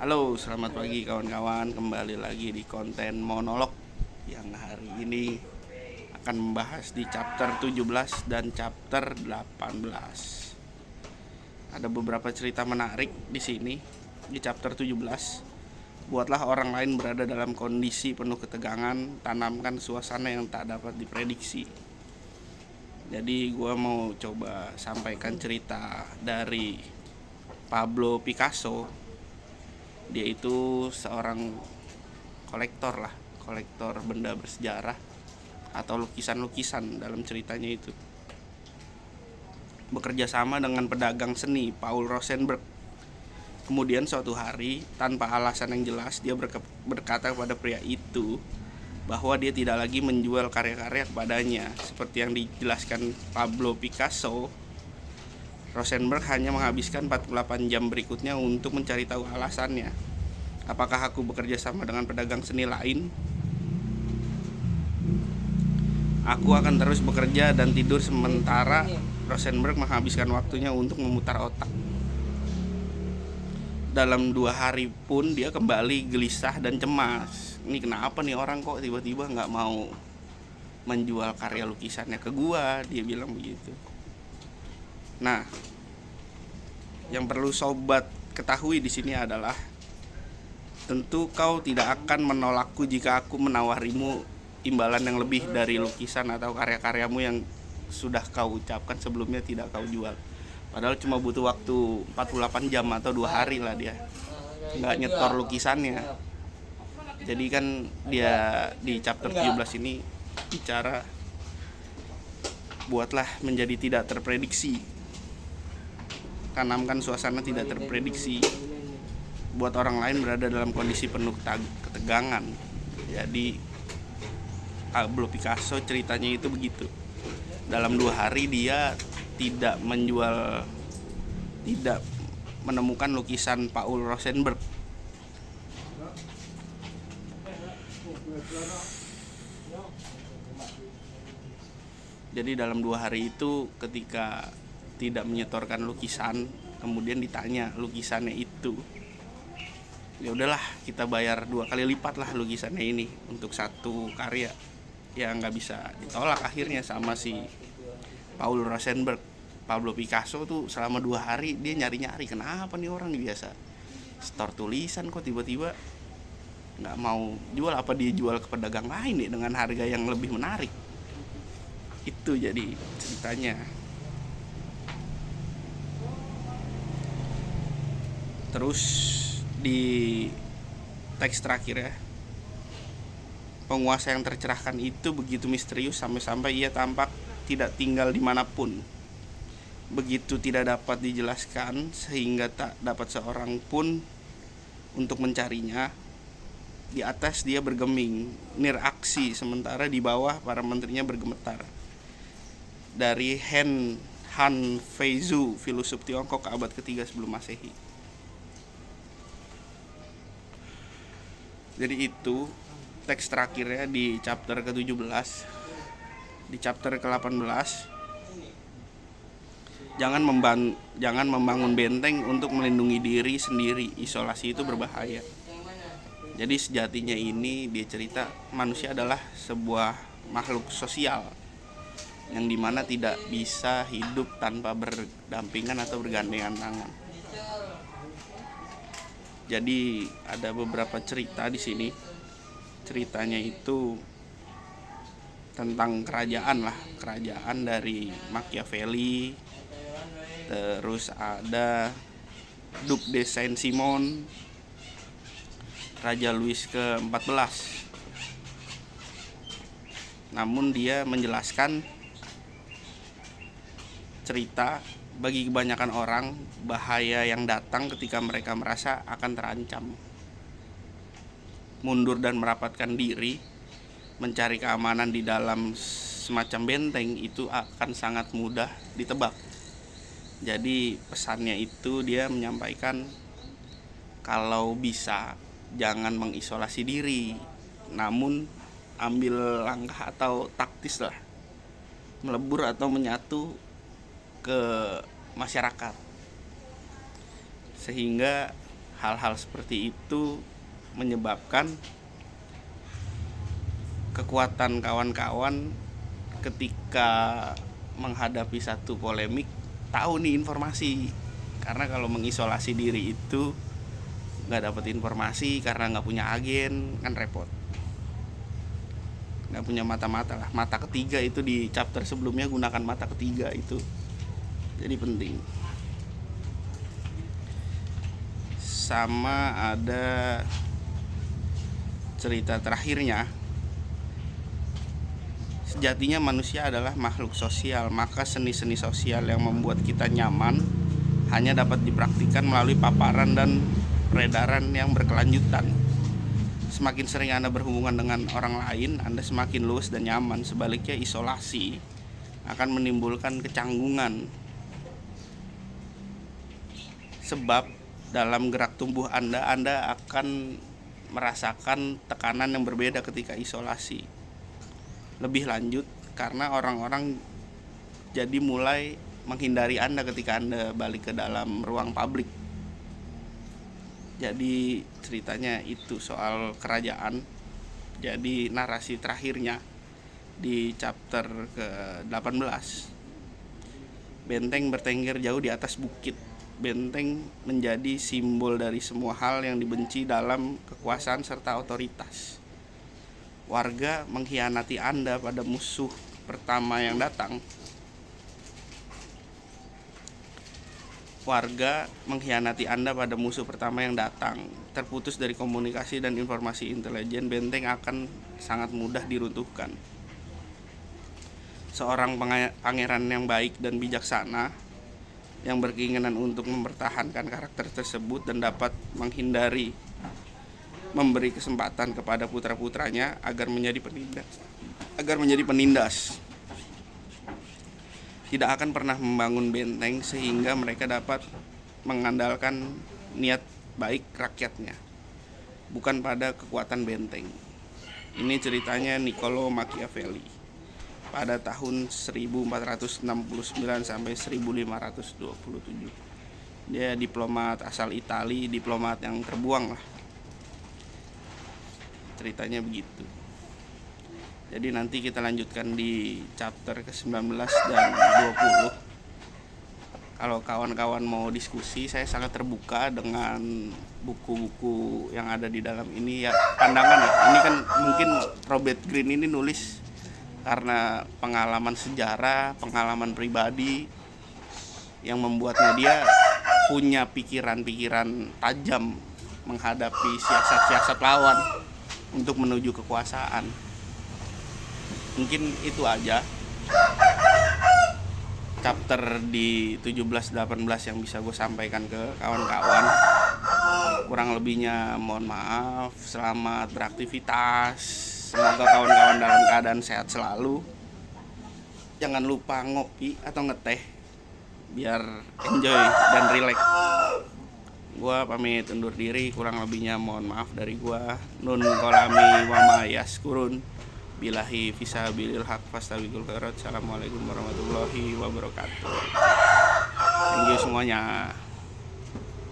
Halo, selamat pagi kawan-kawan. Kembali lagi di konten monolog yang hari ini akan membahas di chapter 17 dan chapter 18. Ada beberapa cerita menarik di sini. Di chapter 17, buatlah orang lain berada dalam kondisi penuh ketegangan, tanamkan suasana yang tak dapat diprediksi. Jadi gue mau coba sampaikan cerita dari Pablo Picasso. Dia itu seorang kolektor benda bersejarah atau lukisan-lukisan. Dalam ceritanya itu bekerja sama dengan pedagang seni Paul Rosenberg. Kemudian suatu hari, tanpa alasan yang jelas, dia berkata kepada pria itu bahwa dia tidak lagi menjual karya-karya kepadanya. Seperti yang dijelaskan Pablo Picasso, Rosenberg hanya menghabiskan 48 jam berikutnya untuk mencari tahu alasannya. Apakah aku bekerja sama dengan pedagang seni lain? Aku akan terus bekerja dan tidur sementara Rosenberg menghabiskan waktunya untuk memutar otak. Dalam 2 hari pun dia kembali gelisah dan cemas. Ini kenapa nih orang kok tiba-tiba gak mau menjual karya lukisannya ke gua, dia bilang begitu. Nah, yang perlu sobat ketahui di sini adalah tentu kau tidak akan menolakku jika aku menawarimu imbalan yang lebih dari lukisan atau karya-karyamu yang sudah kau ucapkan sebelumnya tidak kau jual. Padahal cuma butuh waktu 48 jam atau 2 hari lah dia nggak nyetor lukisannya. Jadi kan dia di chapter 17 ini bicara buatlah menjadi tidak terprediksi, tanamkan suasana tidak terprediksi, buat orang lain berada dalam kondisi penuh ketegangan. Jadi Pablo Picasso ceritanya itu begitu. Dalam 2 hari dia tidak menemukan lukisan Paul Rosenberg. Jadi dalam 2 hari itu ketika tidak menyetorkan lukisan, kemudian ditanya lukisannya itu, ya udahlah kita bayar 2 kali lipat lah lukisannya ini untuk satu karya. Ya nggak bisa ditolak akhirnya sama si Paul Rosenberg. Pablo Picasso tuh selama 2 hari dia nyari-nyari kenapa nih orang biasa store tulisan kok tiba-tiba nggak mau jual, apa dia jual ke pedagang lain nih dengan harga yang lebih menarik. Itu jadi ceritanya. Terus di teks terakhir ya, penguasa yang tercerahkan itu begitu misterius sampai-sampai ia tampak tidak tinggal dimanapun. Begitu tidak dapat dijelaskan sehingga tak dapat seorang pun untuk mencarinya. Di atas dia bergeming, niraksi, sementara di bawah para menterinya bergemetar. Dari Han Feizu, filosof Tiongkok abad ketiga sebelum Masehi. Jadi itu teks terakhirnya di chapter ke-17. Di chapter ke-18, jangan membangun benteng untuk melindungi diri sendiri. Isolasi itu berbahaya. Jadi sejatinya ini dia cerita manusia adalah sebuah makhluk sosial yang dimana tidak bisa hidup tanpa berdampingan atau bergandengan tangan. Jadi ada beberapa cerita di sini. Ceritanya itu tentang kerajaan dari Machiavelli. Terus ada Duc de Saint-Simon, Raja Louis ke-14. Namun dia menjelaskan cerita bagi kebanyakan orang bahaya yang datang ketika mereka merasa akan terancam. Mundur dan merapatkan diri, mencari keamanan di dalam semacam benteng itu akan sangat mudah ditebak. Jadi pesannya itu dia menyampaikan kalau bisa jangan mengisolasi diri, namun ambil langkah atau taktis lah, melebur atau menyatu ke masyarakat sehingga hal-hal seperti itu menyebabkan kekuatan kawan-kawan ketika menghadapi satu polemik tahu nih informasi. Karena kalau mengisolasi diri itu nggak dapat informasi karena nggak punya agen, kan repot. Nggak punya mata-mata lah, mata ketiga itu di chapter sebelumnya, gunakan mata ketiga itu, jadi penting. Sama ada cerita terakhirnya, sejatinya manusia adalah makhluk sosial, maka seni-seni sosial yang membuat kita nyaman hanya dapat dipraktikkan melalui paparan dan peredaran yang berkelanjutan. Semakin sering Anda berhubungan dengan orang lain, Anda semakin luas dan nyaman. Sebaliknya, isolasi akan menimbulkan kecanggungan. Sebab dalam gerak tumbuh Anda akan merasakan tekanan yang berbeda ketika isolasi. Lebih lanjut, karena orang-orang jadi mulai menghindari Anda ketika Anda balik ke dalam ruang publik. Jadi ceritanya itu soal kerajaan. Jadi narasi terakhirnya di chapter ke-18. Benteng bertengger jauh di atas bukit. Benteng menjadi simbol dari semua hal yang dibenci dalam kekuasaan serta otoritas. Warga mengkhianati Anda pada musuh pertama yang datang. Terputus dari komunikasi dan informasi intelijen, benteng akan sangat mudah diruntuhkan. Seorang pangeran yang baik dan bijaksana yang berkeinginan untuk mempertahankan karakter tersebut dan dapat menghindari memberi kesempatan kepada putra-putranya agar menjadi penindas. Tidak akan pernah membangun benteng sehingga mereka dapat mengandalkan niat baik rakyatnya, bukan pada kekuatan benteng. Ini ceritanya Niccolo Machiavelli pada tahun 1469 sampai 1527. Dia diplomat asal Itali, diplomat yang terbuang lah. Ceritanya begitu. Jadi nanti kita lanjutkan di chapter ke-19 dan 20. Kalau kawan-kawan mau diskusi, saya sangat terbuka dengan buku-buku yang ada di dalam ini ya. Pandangan ya, ini kan mungkin Robert Greene ini nulis karena pengalaman sejarah, pengalaman pribadi yang membuatnya dia punya pikiran-pikiran tajam menghadapi siasat-siasat lawan untuk menuju kekuasaan. Mungkin itu aja chapter di 17-18 yang bisa gue sampaikan ke kawan-kawan. Kurang lebihnya mohon maaf. Selamat beraktivitas. Semoga kawan-kawan dalam keadaan sehat selalu. Jangan lupa ngopi atau ngeteh biar enjoy dan relax. Gua pamit undur diri, kurang lebihnya mohon maaf dari gua. Nun kolami wa ma yaskurun. Bilahi fisabilil haq fastabiqul khairat. Assalamualaikum warahmatullahi wabarakatuh. Thank you semuanya.